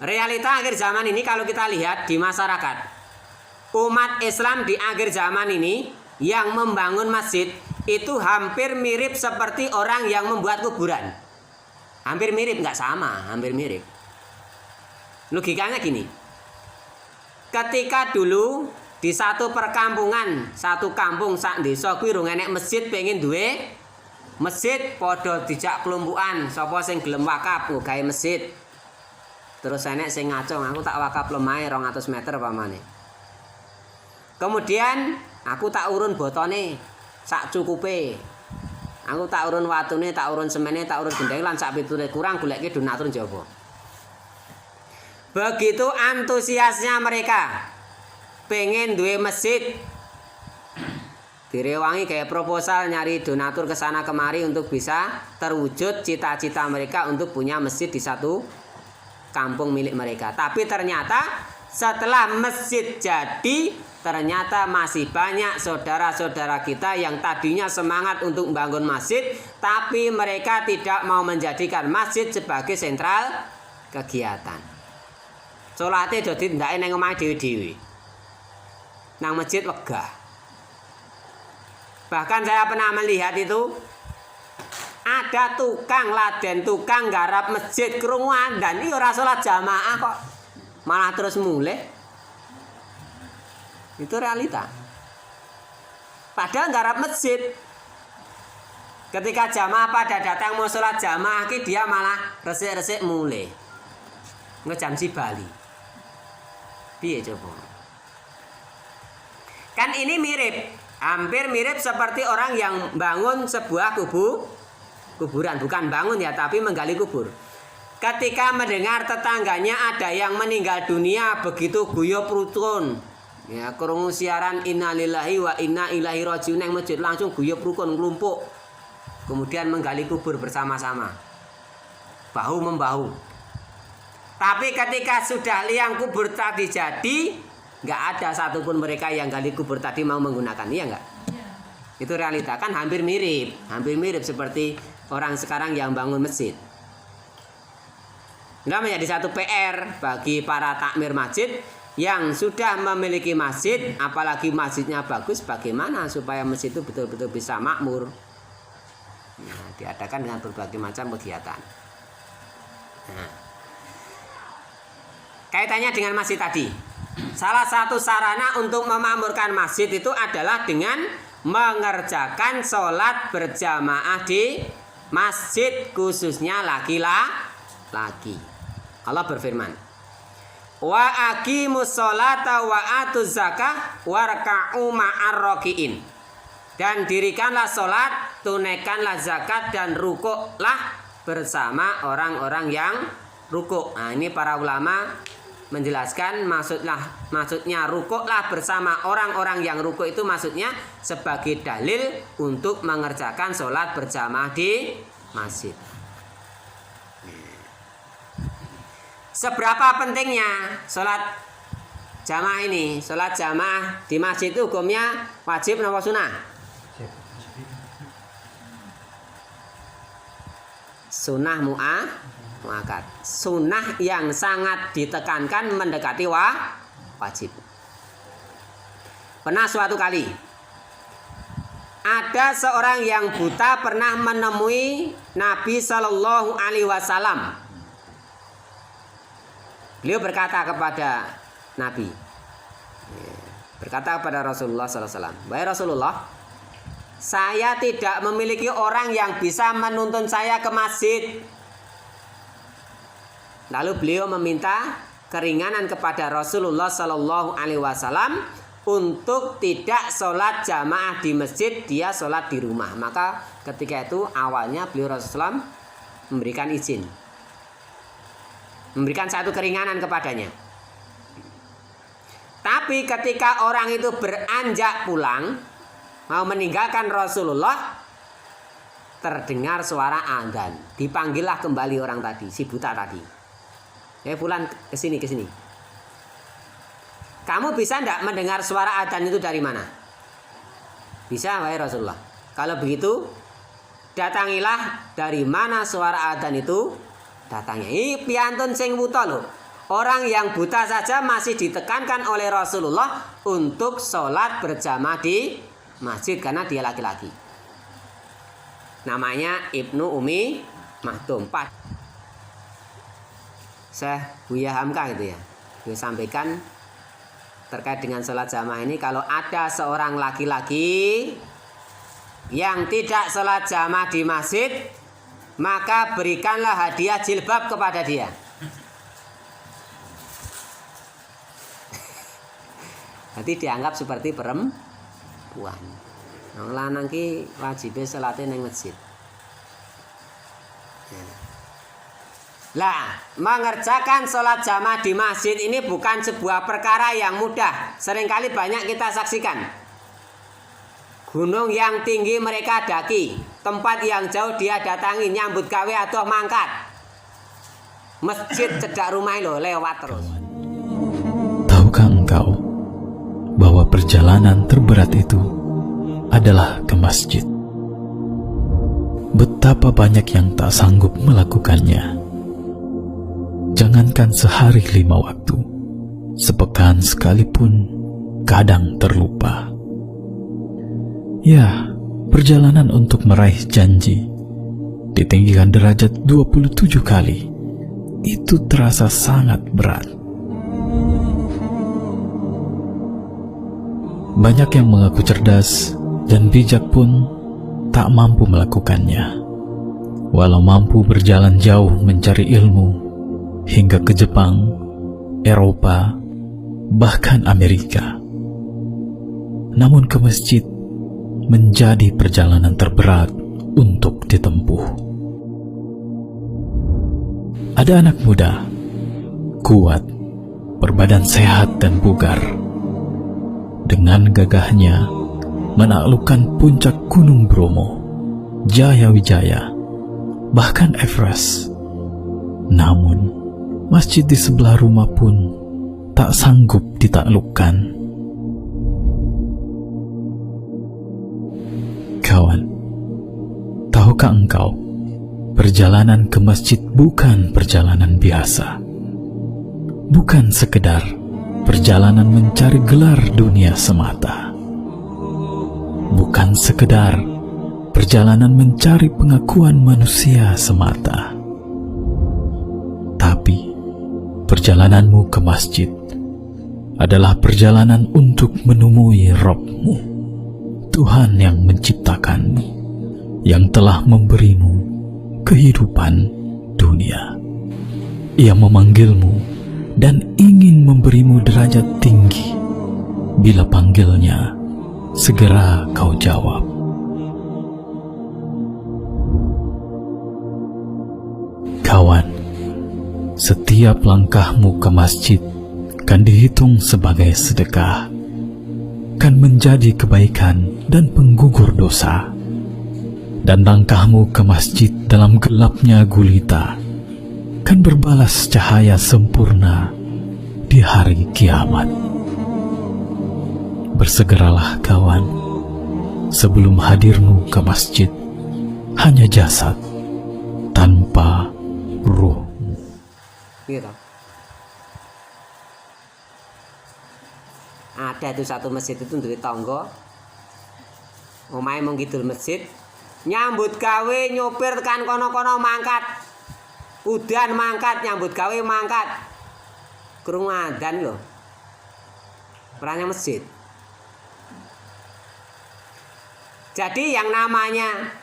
Realita akhir zaman ini kalau kita lihat di masyarakat, umat Islam di akhir zaman ini yang membangun masjid itu hampir mirip seperti orang yang membuat kuburan. Hampir mirip, nggak sama, hampir mirip. Logikanya gini, ketika dulu di satu perkampungan, satu kampung sak desa kuwi rung enek masjid, pengen duwe masjid, padha dijak kelumpukan, sapa sing gelem wakaf gawe masjid. Terus enek sing ngacung, aku tak wakaf lemahe 200 meter pamane. Kemudian aku tak urun botone sak cukupe. Aku tak urun watune, tak urun semene, tak urun gendeng lan sak pitune kurang goleke donatur njaba. Begitu antusiasnya mereka pengen duwe masjid, direwangi kayak proposal nyari donatur ke sana kemari untuk bisa terwujud cita-cita mereka untuk punya masjid di satu kampung milik mereka. Tapi ternyata setelah masjid jadi, ternyata masih banyak saudara-saudara kita yang tadinya semangat untuk membangun masjid, tapi mereka tidak mau menjadikan masjid sebagai sentral kegiatan. Salate dadi ndake nang omahe dhewe-dhewe. Nang masjid wegah. Bahkan saya pernah melihat itu ada tukang laden, tukang garap masjid krungu andan iki ora salat jamaah kok malah terus mulih. Itu realita. Padahal garap masjid. Ketika jamaah pada datang mau salat jamaah ki dia malah resik-resik mulih. Ngejam si Bali. Piye coba? Kan ini mirip, hampir mirip seperti orang yang bangun sebuah kuburan, bukan bangun ya, tapi menggali kubur. Ketika mendengar tetangganya ada yang meninggal dunia, begitu guyub rukun. Ya, krungu siaran innalillahi wa inna ilaihi rajiun yang masjid langsung guyub rukun nglumpuk. Kemudian menggali kubur bersama-sama. Bahu membahu. Tapi ketika sudah liang kubur tadi jadi, nggak ada satupun mereka yang gali kubur tadi mau menggunakan, iya nggak? Ya. Itu realita, kan hampir mirip seperti orang sekarang yang bangun masjid. Nah, menjadi satu PR bagi para takmir masjid yang sudah memiliki masjid, apalagi masjidnya bagus, bagaimana supaya masjid itu betul-betul bisa makmur. Nah, diadakan dengan berbagai macam kegiatan. Nah, kaitannya dengan masjid tadi, salah satu sarana untuk memakmurkan masjid itu adalah dengan mengerjakan sholat berjamaah di masjid, khususnya laki-laki. Allah berfirman, wa aqimus sholata wa atuz zakah warka'u ma'ar rakiin. Dan dirikanlah sholat, tunaikanlah zakat, dan rukuklah bersama orang-orang yang rukuk. Nah, ini para ulama menjelaskan maksudnya rukuklah bersama orang-orang yang rukuk itu maksudnya sebagai dalil untuk mengerjakan sholat berjamaah di masjid. Seberapa pentingnya sholat jamaah ini? Sholat jamaah di masjid itu hukumnya wajib atau sunnah? Sunnah mu'akkad. Sunnah yang sangat ditekankan mendekati wajib. Pernah suatu kali ada seorang yang buta pernah menemui Nabi Shallallahu Alaihi Wasallam. Beliau berkata kepada Nabi, berkata kepada Rasulullah Sallallahu Alaihi Wasallam, "Wahai Rasulullah, saya tidak memiliki orang yang bisa menuntun saya ke masjid." Lalu beliau meminta keringanan kepada Rasulullah Sallallahu Alaihi Wasallam untuk tidak sholat jamaah di masjid, dia sholat di rumah. Maka ketika itu awalnya beliau Rasulullah memberikan izin, memberikan satu keringanan kepadanya. Tapi ketika orang itu beranjak pulang, mau meninggalkan Rasulullah, terdengar suara adzan. Dipanggillah kembali orang tadi, si buta tadi. Fulan, kesini. Kamu bisa tidak mendengar suara adzan itu dari mana? Bisa, wahai Rasulullah. Kalau begitu, datangilah dari mana suara adzan itu datangnya. Ini piantun sing wuta lho. Orang yang buta saja masih ditekankan oleh Rasulullah untuk sholat berjamaah di masjid karena dia laki-laki. Namanya Ibnu Umi Maktum. Syekh Buya Hamka gitu ya. Dia sampaikan terkait dengan sholat jamaah ini, kalau ada seorang laki-laki yang tidak sholat jamaah di masjid, maka berikanlah hadiah jilbab kepada dia. Nanti dianggap seperti perempuan. Wong lanang ki wajibe salate ning masjid. Lah, mengerjakan sholat jamaah di masjid ini bukan sebuah perkara yang mudah. Seringkali banyak kita saksikan. Gunung yang tinggi mereka daki, tempat yang jauh dia datangi, nyambut gawe atau mangkat. Masjid cedak rumah lo lewat terus. Tahukah engkau bahwa perjalanan terberat itu adalah ke masjid? Betapa banyak yang tak sanggup melakukannya. Jangankan sehari 5 waktu, sepekan sekalipun kadang terlupa. Ya, perjalanan untuk meraih janji ditinggikan derajat 27 kali, itu terasa sangat berat. Banyak yang mengaku cerdas dan bijak pun tak mampu melakukannya. Walau mampu berjalan jauh mencari ilmu hingga ke Jepang, Eropa, bahkan Amerika. Namun ke masjid menjadi perjalanan terberat untuk ditempuh. Ada anak muda, kuat, berbadan sehat dan bugar. Dengan gagahnya menaklukkan puncak Gunung Bromo, Jaya Wijaya, bahkan Everest. Namun masjid di sebelah rumah pun tak sanggup ditaklukkan. Kawan, tahukah engkau, perjalanan ke masjid bukan perjalanan biasa. Bukan sekedar perjalanan mencari gelar dunia semata. Bukan sekedar perjalanan mencari pengakuan manusia semata. Tapi perjalananmu ke masjid adalah perjalanan untuk menemui Rabb-Mu, Tuhan yang menciptakanmu, yang telah memberimu kehidupan dunia. Ia memanggilmu dan ingin memberimu derajat tinggi. Bila panggilnya, segera kau jawab. Kawan, setiap langkahmu ke masjid kan dihitung sebagai sedekah, kan menjadi kebaikan dan penggugur dosa. Dan langkahmu ke masjid dalam gelapnya gulita kan berbalas cahaya sempurna di hari kiamat. Bersegeralah kawan, sebelum hadirmu ke masjid hanya jasad tanpa ruh. Gitu. Ada itu satu masjid itu duwe tangga. Omahe mung kidul masjid, nyambut gawe nyopir tekan kono-kono mangkat. Udan mangkat, nyambut gawe mangkat. Krungu adzan lho. Perannya masjid. Jadi yang namanya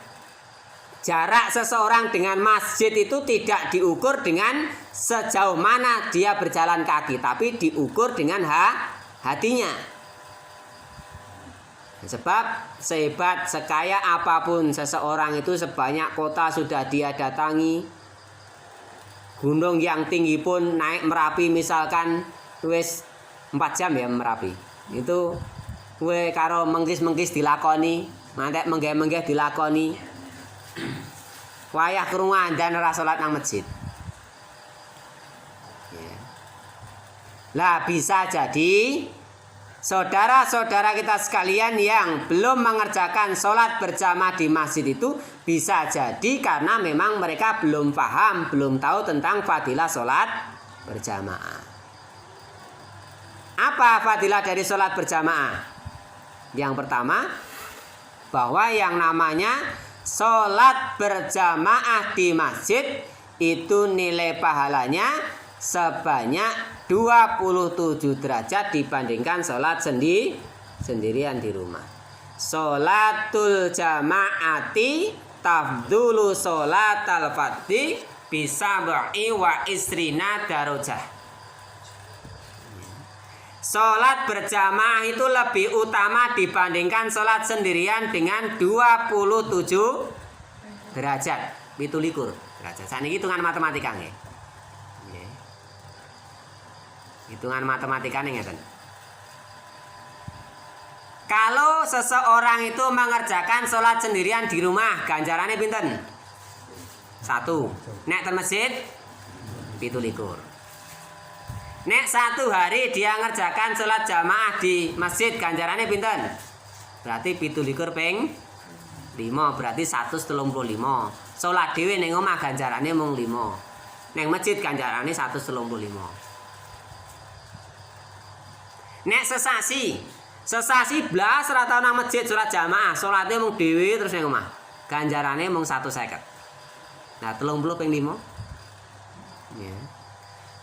jarak seseorang dengan masjid itu tidak diukur dengan sejauh mana dia berjalan kaki, tapi diukur dengan hatinya. Sebab sehebat, sekaya apapun seseorang itu, sebanyak kota sudah dia datangi, gunung yang tinggi pun naik Merapi misalkan, wis 4 jam ya Merapi. Itu kue karo mengkis-mengkis dilakoni, mantek menggeh-menggeh dilakoni. Wayah krungu adzan ora salat nang masjid. Ya. Lah bisa jadi saudara-saudara kita sekalian yang belum mengerjakan sholat berjamaah di masjid itu bisa jadi karena memang mereka belum paham, belum tahu tentang fadilah sholat berjamaah. Apa fadilah dari sholat berjamaah? Yang pertama, bahwa yang namanya sholat berjamaah di masjid itu nilai pahalanya sebanyak 27 derajat dibandingkan sholat sendirian di rumah. Sholatul jamaati tafdulu sholatal fardhi bisab'i wa isrina darajah. Sholat berjamaah itu lebih utama dibandingkan sholat sendirian dengan 27 derajat. 27 derajat. Saniki hitungan matematika nggih. Nggih. Hitungan matematika ngeten. Kalau seseorang itu mengerjakan sholat sendirian di rumah, ganjarannya pinten? 1. Nek ten masjid 27. Nek 1 hari dia ngerjakan sholat jamaah di masjid, ganjarannya pinten? Berarti 27 ping 5, berarti 135. Sholat dhewe ning omah ganjarannya mung 5. Ning masjid ganjarannya 135. Nek sesasi blas ora tau nang masjid sholat jamaah, sholatnya mung dhewe terus ning omah. Ganjarannya mung 150. Nah, 30 ping 5. Ya.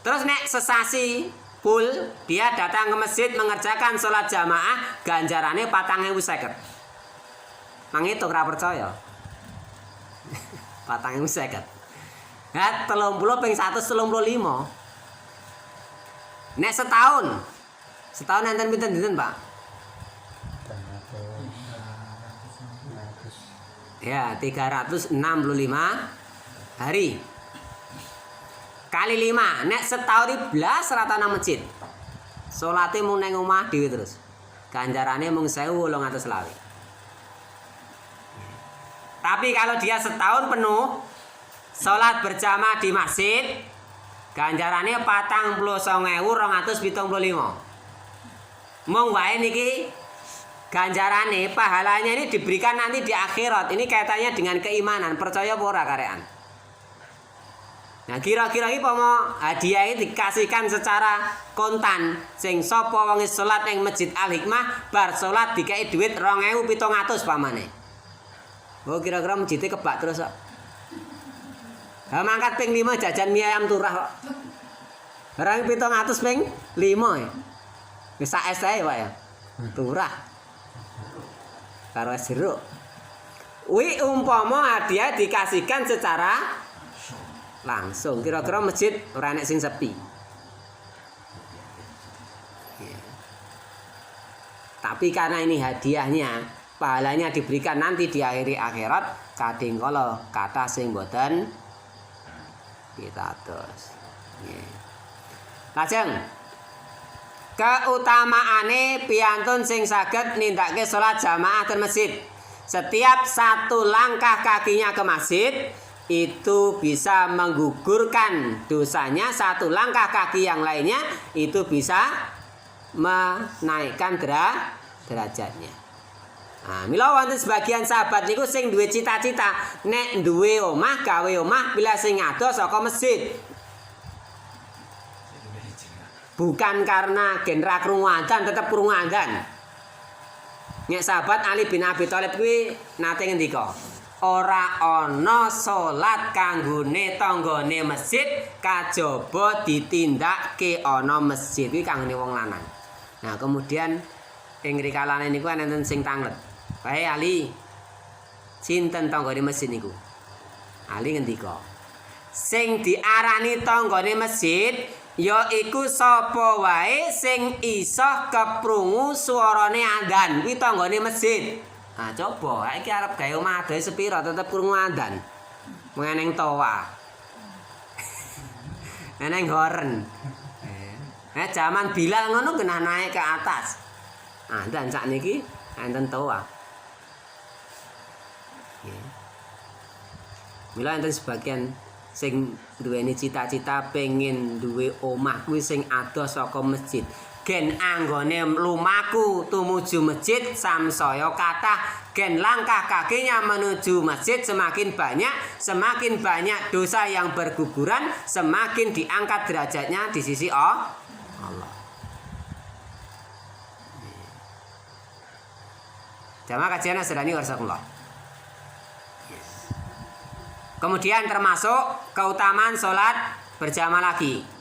Terus nek sesasi full dia datang ke masjid mengerjakan sholat jamaah, ganjarannya 4.050. Manghitung ora percaya. 4.050. Nah, 30 ping 135. Nek setahun enten pinten, Pak? Ya, 365 hari. Kali 5, nek setahun iki blas rata nang masjid. Salate mung nang omah dhewe terus. Ganjarane mung 1820. Tapi kalau dia setahun penuh salat berjamaah di masjid, ganjarane 49.275. Mung wae niki ganjarane pahalanya ini diberikan nanti di akhirat. Ini kaitannya dengan keimanan, percaya apa ora karean? Nah, kira-kira iki pomo hadiah iki dikasihkan secara kontan. Sing sapa wong salat ing Masjid Al Hikmah bar salat dikai dhuwit 2.700 pamane. Oh, kira-kira masjidé kebak terus kok. Ha mangkat ping 5 jajan mie ayam turah kok. Barang 700 ping 5 ya. Wis sak es ae, Pak ya. Turah. Karo es jeruk. Wi umpama hadiah dikasihkan secara langsung, kira-kira masjid ora enek sing sepi. Ya. Tapi karena ini hadiahnya, pahalanya diberikan nanti di akhir akhirat, kadang kala kata sing boten pitados. Ya. Lajeng keutamaane piyantun sing saged nindakake salat jamaah ten masjid. Setiap 1 langkah kakinya ke masjid itu bisa menggugurkan dosanya, 1 langkah kaki yang lainnya itu bisa menaikkan derajatnya. Nah, mila wonten sebagian sahabat niku sing duwe cita-cita nek duwe omah gawe omah bila sing adoh saka masjid. Bukan karena genre krungu adzan, tetep krungu adzan. Nek sahabat Ali bin Abi Thalib kuwi nate ngendika, ora ana salat kanggone tanggane masjid kajaba ditindakke ana masjid kuwi kanggone wong lanang. Nah, kemudian ing rikalane niku enten sing tanglet. Bae Ali, sinten tanggane masjid niku? Ali ngendika, sing diarani tanggane masjid yaiku sapa wae sing iso keprungu suarane adzan kuwi tanggane masjid. Nah, coba iki arep gawe omah adahe sepira tetep krungu adzan. Mengeneng toa. Eneng horen. Zaman Bilal ngono kena naik ke atas. Adzan sakniki enten toa. Mila enten sebagian sing duweni cita-cita pengen duwe omah kuwi sing adoh saka masjid. Gen anggone lumaku tumuju masjid samsaya kathah, gen langkah kakinya menuju masjid semakin banyak dosa yang berguguran, semakin diangkat derajatnya di sisi Allah. Jamaah kajian sedani warahmatullah. Kemudian termasuk keutamaan sholat berjamaah lagi.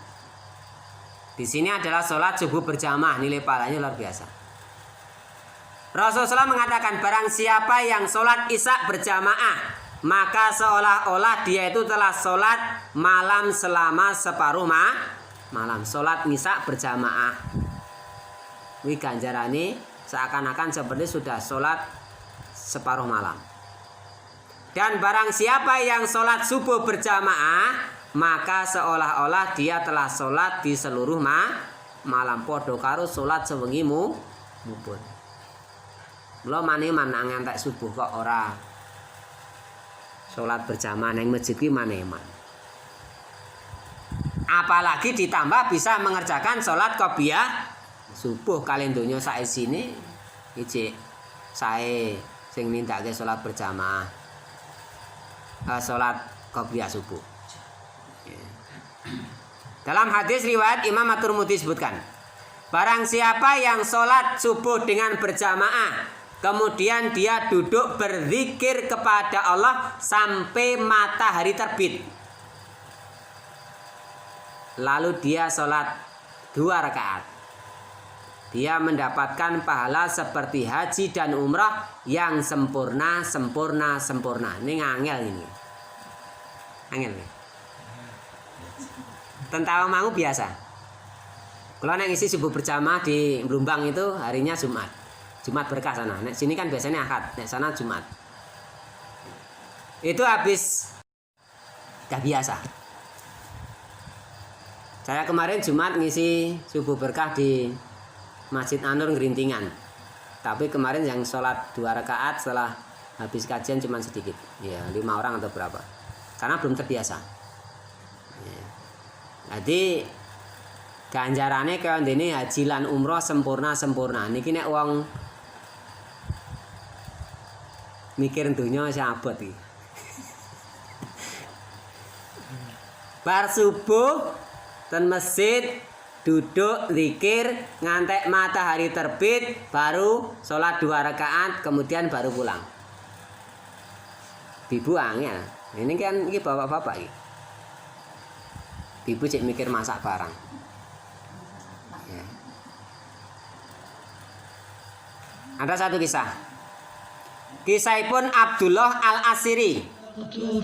Di sini adalah sholat subuh berjamaah, nilai pahalanya luar biasa. Rasulullah mengatakan barang siapa yang sholat isya berjamaah, maka seolah-olah dia itu telah sholat malam selama separuh malam. Sholat isya berjamaah. Wih ganjarane seakan-akan seperti sudah sholat separuh malam. Dan barang siapa yang sholat subuh berjamaah, maka seolah-olah dia telah sholat di seluruh malam. Podo karo sholat sewengi mubun. Lo maneman ngantek subuh kok ora sholat berjamaah nang masjid ki maneman. Apalagi ditambah bisa mengerjakan sholat qobliyah subuh kalian donya sae sini iki sae sing nindakake sholat berjamaah. Sholat qobliyah subuh. Dalam hadis riwayat Imam At-Tirmidzi disebutkan, barang siapa yang sholat subuh dengan berjamaah, kemudian dia duduk berzikir kepada Allah sampai matahari terbit, lalu dia sholat 2 rakaat, dia mendapatkan pahala seperti haji dan umrah yang sempurna. Ini angel ini. Angel nih. Tentang mau biasa. Kalau nek ngisi subuh berjamaah di Blumbang itu harinya Jumat. Jumat berkah sana. Nek sini kan biasanya Ahad, nek sana Jumat. Itu habis dah biasa. Saya kemarin Jumat ngisi subuh berkah di Masjid Anur Ngerintingan. Tapi kemarin yang sholat 2 rakaat setelah habis kajian cuma sedikit. Ya, 5 orang atau berapa. Karena belum terbiasa. Ya. Jadi ganjarane kaya ndene haji lan umroh sempurna. Niki nek wong mikir donya wis abot iki. Bar subuh ten masjid duduk zikir ngantek matahari terbit, baru sholat 2 rakaat, kemudian baru pulang. Ibu angel. Ini kan iki bapak-bapak iki. Ibu cek mikir masak barang. Ya. Ada satu kisah. Kisahipun Abdullah Al-Asiri.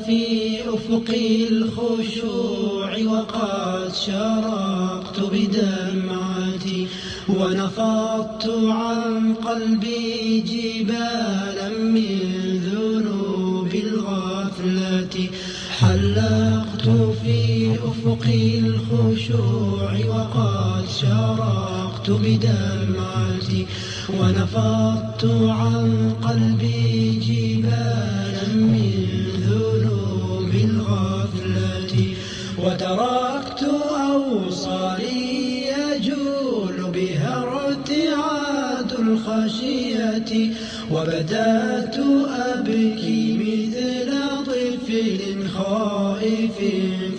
في أفق الخشوع وقد شرقت بدمعتي ونفضت عن قلبي جبالا من ذنوب الغفلة حلقت في أفق الخشوع وقد شرقت بدمعتي ونفضت عن قلبي جبالا من ذنوب الغفلة وتركت أوصالي يجول بها ارتعاد الخشية وبدأت أبكي مثل طفل خائف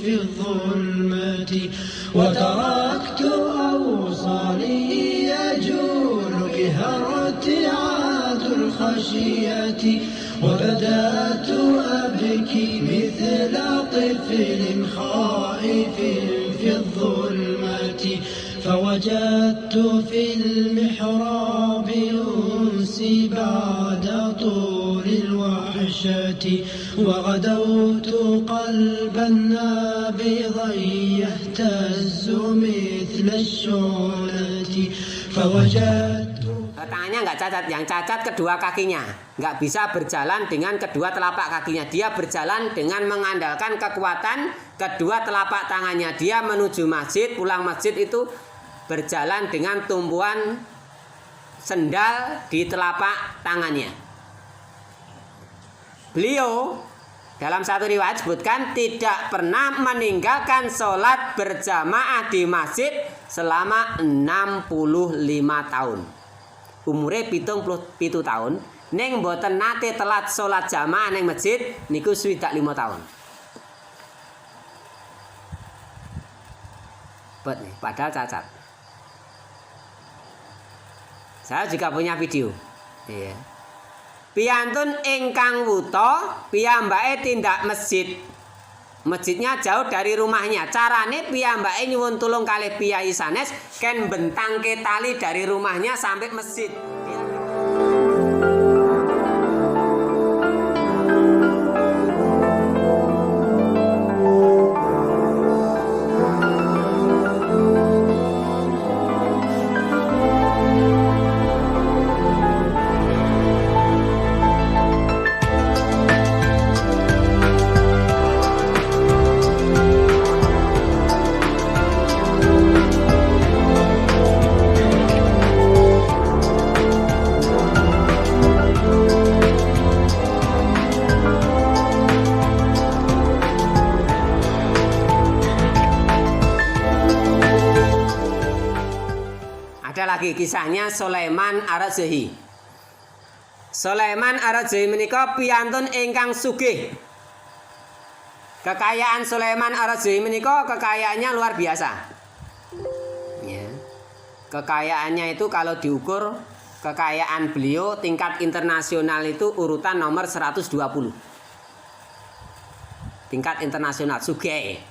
في الظلمة وتركت أوصالي يجول بها ارتعاد الخشية وبدأت أبكي مثل طفل خائف في الظلمة فوجدت في المحراب أنسي بعد طول الوحشة وغدوت قلبا نابضا يهتز مثل الشعلة فوجدت tangannya nggak cacat, yang cacat kedua kakinya, nggak bisa berjalan dengan kedua telapak kakinya. Dia berjalan dengan mengandalkan kekuatan kedua telapak tangannya. Dia menuju masjid, pulang masjid itu berjalan dengan tumpuan sendal di telapak tangannya. Beliau dalam satu riwayat sebutkan tidak pernah meninggalkan sholat berjamaah di masjid selama 65 tahun. Umure 77 tahun, ning mboten nate telat sholat jamaah ning masjid niku 65 tahun. Bet nih, padahal cacat. Saya juga punya video. Iya. Piyantun ingkang wuta piyambake tindak masjid. Masjidnya jauh dari rumahnya. Carane piyambake nyuwun tulung kalih piyai sanes ken bentangke tali dari rumahnya sampai masjid. Ada lagi kisahnya Sulaiman Ar-Razihi. Sulaiman Ar-Razihi menika piyantun ingkang sugih. Kekayaan Sulaiman Ar-Razihi menika kekayaannya luar biasa. Ya. Kekayaannya itu kalau diukur kekayaan beliau tingkat internasional itu urutan nomor 120. Tingkat internasional sugih.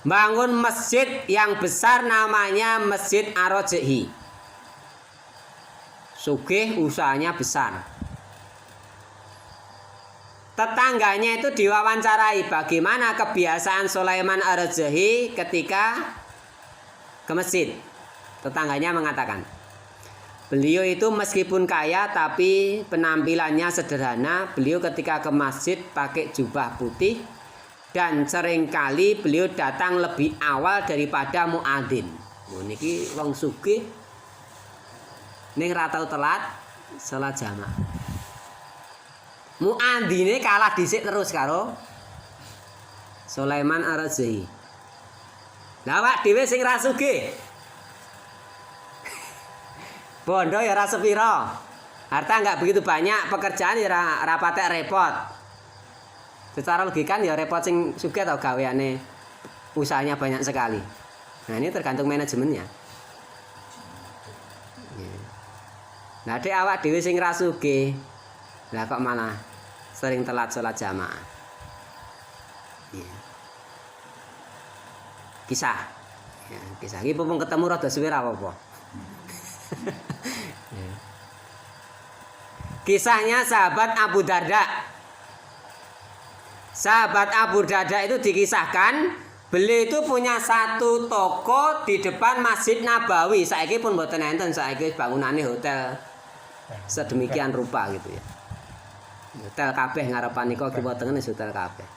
Bangun masjid yang besar namanya Masjid Ar-Razihi. Sugih, usahanya besar. Tetangganya itu diwawancarai bagaimana kebiasaan Sulaiman Ar-Razihi ketika ke masjid. Tetangganya mengatakan, beliau itu meskipun kaya tapi penampilannya sederhana. Beliau ketika ke masjid pakai jubah putih. Dan seringkali beliau datang lebih awal daripada muadzin. Niki wong sugih ning ra tau telat salat jamaah. Muadzine kalah dhisik terus karo Sulaiman Ar-Razihi. Lah awak dhewe sing ra sugih. Bondo ya ra sepira. Harta enggak begitu banyak, pekerjaan ya ra patek repot. Secara logika ya repot sing sugih tau gaweane usahanya banyak sekali. Nah ini tergantung manajemennya. Nah dek awak dhewe sing ra sugih, lah kok malah sering telat sholat jamaah. Kisah. Ya, kisah iki mumpung ketemu rada suwe ra apa-apa. Kisahnya sahabat Abu Darda. Sahabat Abu Darda itu dikisahkan beliau itu punya satu toko di depan Masjid Nabawi. Saiki pun mboten enten, saiki bangunane hotel sedemikian rupa gitu ya. Hotel kabeh ngarepan nika kiwa tengen wis hotel kabeh.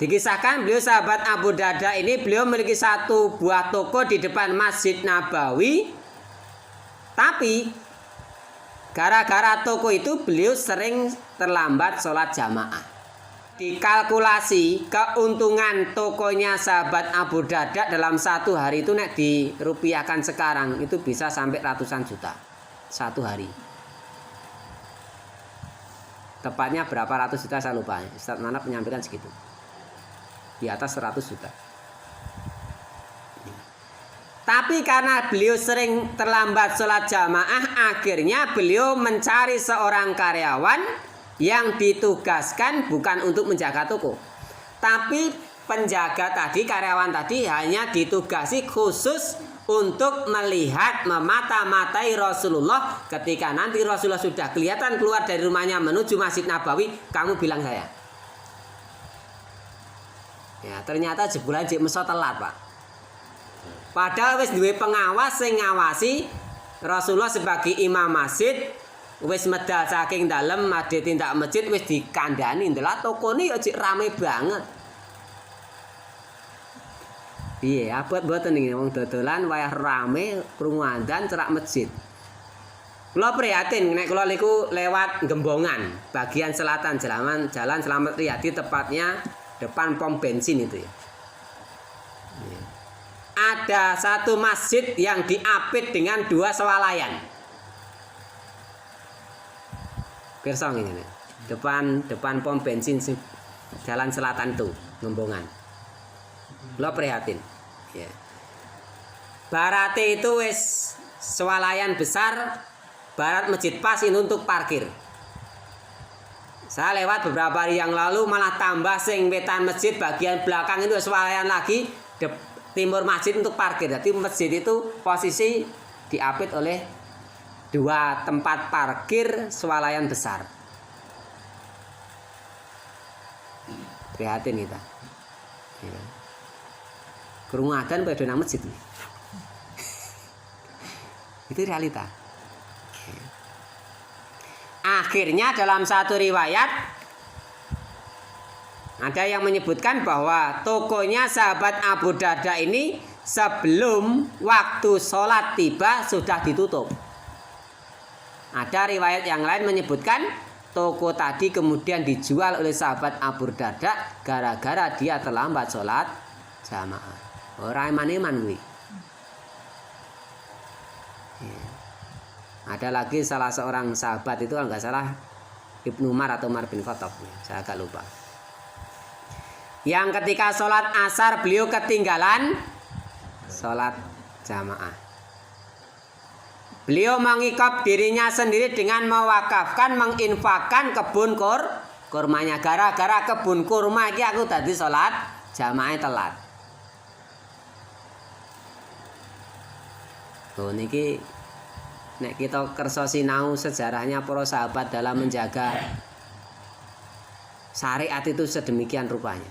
Dikisahkan beliau sahabat Abu Darda ini beliau memiliki satu buah toko di depan Masjid Nabawi. Tapi gara-gara toko itu beliau sering terlambat sholat jamaah. Dikalkulasi keuntungan tokonya sahabat Abu Darda dalam satu hari itu nek dirupiahkan sekarang itu bisa sampai ratusan juta satu hari. Tepatnya berapa ratus juta saya lupa. Ustaz Manap menyampaikan segitu. Di atas 100 juta. Tapi karena beliau sering terlambat sholat jamaah, akhirnya beliau mencari seorang karyawan yang ditugaskan bukan untuk menjaga toko. Tapi penjaga tadi, karyawan tadi hanya ditugasi khusus untuk melihat, memata-matai Rasulullah. Ketika nanti Rasulullah sudah kelihatan keluar dari rumahnya menuju Masjid Nabawi, kamu bilang saya. Ya, ternyata jebulan jek meso telat, Pak. Padahal wis duwe pengawas sing ngawasi Rasulullah sebagai imam masjid, wis medal saking dalem madhe tindak masjid wis dikandhani ndelok tokone ya cek rame banget. Piye abot mboten iki wong dodolan wayah rame krungu adzan cerak masjid. Kula prihatin nek kula niku lewat Gembongan, bagian selatan Jalan Slamet Riyadi, tepatnya depan pom bensin itu ya. Ada satu masjid yang diapit dengan 2 swalayan. Pirsa ngene. Depan pom bensin Jalan Selatan tuh, Gembongan. Kula prihatin. Ya. Barate itu wis swalayan besar, barat masjid pas ini untuk parkir. Saya lewat beberapa hari yang lalu malah tambah sing wetan masjid bagian belakang itu swalayan lagi, timur masjid untuk parkir. Jadi masjid itu posisi diapit oleh 2 tempat parkir swalayan besar. Prihatin kita. Ya. Krungu adzan pada nang masjid. Itu realita. Akhirnya dalam satu riwayat ada yang menyebutkan bahwa tokonya sahabat Abu Darda ini sebelum waktu sholat tiba sudah ditutup. Ada riwayat yang lain menyebutkan toko tadi kemudian dijual oleh sahabat Abu Darda gara-gara dia terlambat sholat jamaah. Orang iman-iman kuwi. Ada lagi salah seorang sahabat itu kalau nggak salah Ibnu Umar atau Umar bin Khattab, saya agak lupa. Yang ketika sholat asar beliau ketinggalan sholat jamaah. Beliau mengikop dirinya sendiri dengan mewakafkan, menginfakkan kebun kurmanya. Gara-gara kebun kurma iki aku tadi sholat jamaah telat. Oh niki nek kita kersa sinau sejarahnya para sahabat dalam menjaga syariat itu sedemikian rupanya.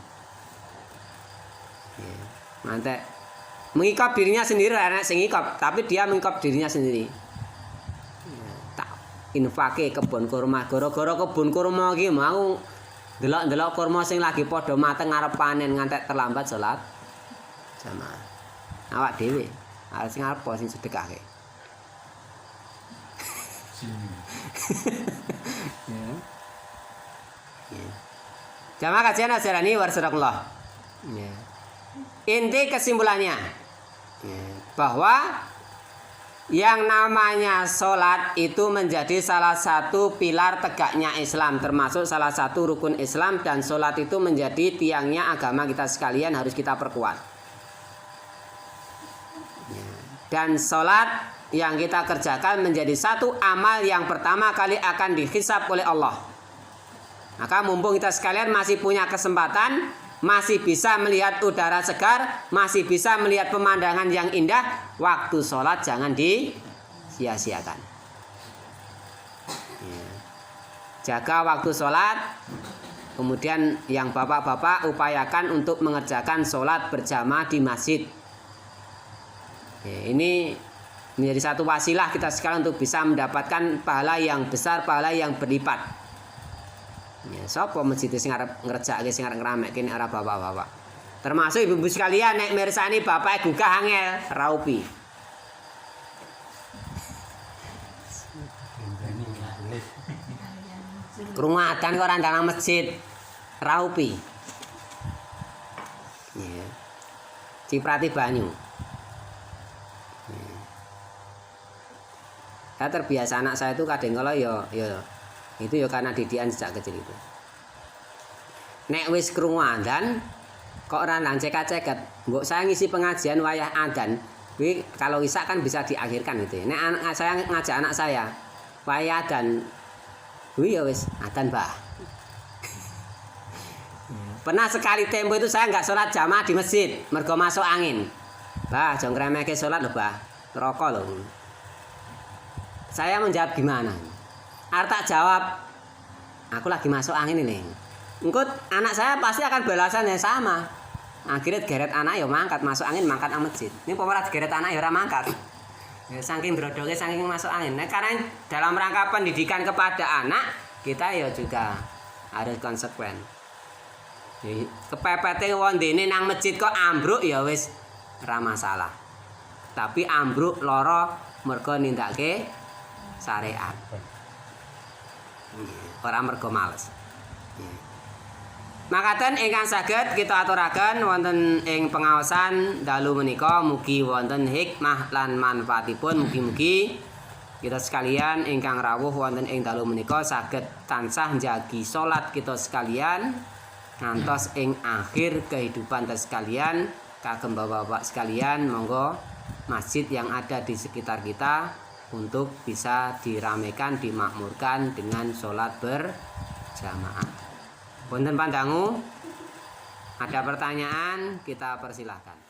Ya, mantek mengikap dirinya sendiri anak sing ngikap, tapi dia mengikap dirinya sendiri. Ya, tak infake kebun kurma, gara-gara kebun kurma iki mau delok-delok kurma sing lagi padha mateng arep panen ngantek terlambat salat jamaah. Awak dhewe arep sing arep sing sedekahke. Ya. Jamaah kajian ajarani warahmatullah. Ya. Inti kesimpulannya bahwa yang namanya sholat itu menjadi salah satu pilar tegaknya Islam, termasuk salah satu rukun Islam, dan sholat itu menjadi tiangnya agama kita sekalian, harus kita perkuat. Dan sholat yang kita kerjakan menjadi satu amal yang pertama kali akan dihisab oleh Allah. Maka mumpung kita sekalian masih punya kesempatan, masih bisa melihat udara segar, masih bisa melihat pemandangan yang indah, waktu sholat jangan disia-siakan. Jaga waktu sholat. Kemudian yang bapak-bapak upayakan untuk mengerjakan sholat berjamaah di masjid. Ini menjadi satu wasilah kita sekarang untuk bisa mendapatkan pahala yang besar, pahala yang berlipat. Ya, sapa masjid sing arep ngerjakake sing arep ngeramekke nek ora bapak-bapak. Termasuk ibu-ibu sekalian nek mirsani bapake gugah angel raupi. Krungu adzan kok ora ndang masjid raupi. Ya. Ciprati banyu. Saya terbiasa anak saya itu kadang kala itu ya karena didikan sejak kecil itu. Nek wis krungu adzan kok ora nang cekat-cekat, mbok saya ngisi pengajian wayah adzan, kuwi kalau isak kan bisa diakhirkan gitu. Nek anak saya ngajak anak saya wayah adzan, kuwi ya wis adzan, Mbah. Pernah sekali tempo itu saya nggak sholat jamaah di masjid, mergo masuk angin. Bah, jangan ngremehke sholat lho, Bah. Rokok lho. Saya menjawab gimana? Arta jawab, aku lagi masuk angin ini. Engko anak saya pasti akan balasan yang sama. Akhirnya geret anak ya mangkat masuk angin, mangkat nang masjid. Ini pemerat geret anak ya ora mangkat. Ya, saking brodolnya saking masuk angin. Nah, karena dalam rangka pendidikan kepada anak, kita ya juga harus konsekuen. Kepepete wondene nang masjid kok ambruk ya wis ora masalah. Tapi ambruk loro mergo nindakake syariat. Ora mergo males. Makaten ingkang saged kita aturaken wonten ing pengaosan dalu menika mugi wonten hikmah lan manfaatipun. Mugi-mugi kita sekalian ingkang rawuh wonten ing dalu menika saged tansah njagi salat kita sekalian ngantos ing akhir kehidupan kita sekalian. Kagem bapak-bapak sekalian, monggo masjid yang ada di sekitar kita untuk bisa diramaikan, dimakmurkan dengan sholat berjamaah. Wonten pandangu, ada pertanyaan, kita persilahkan.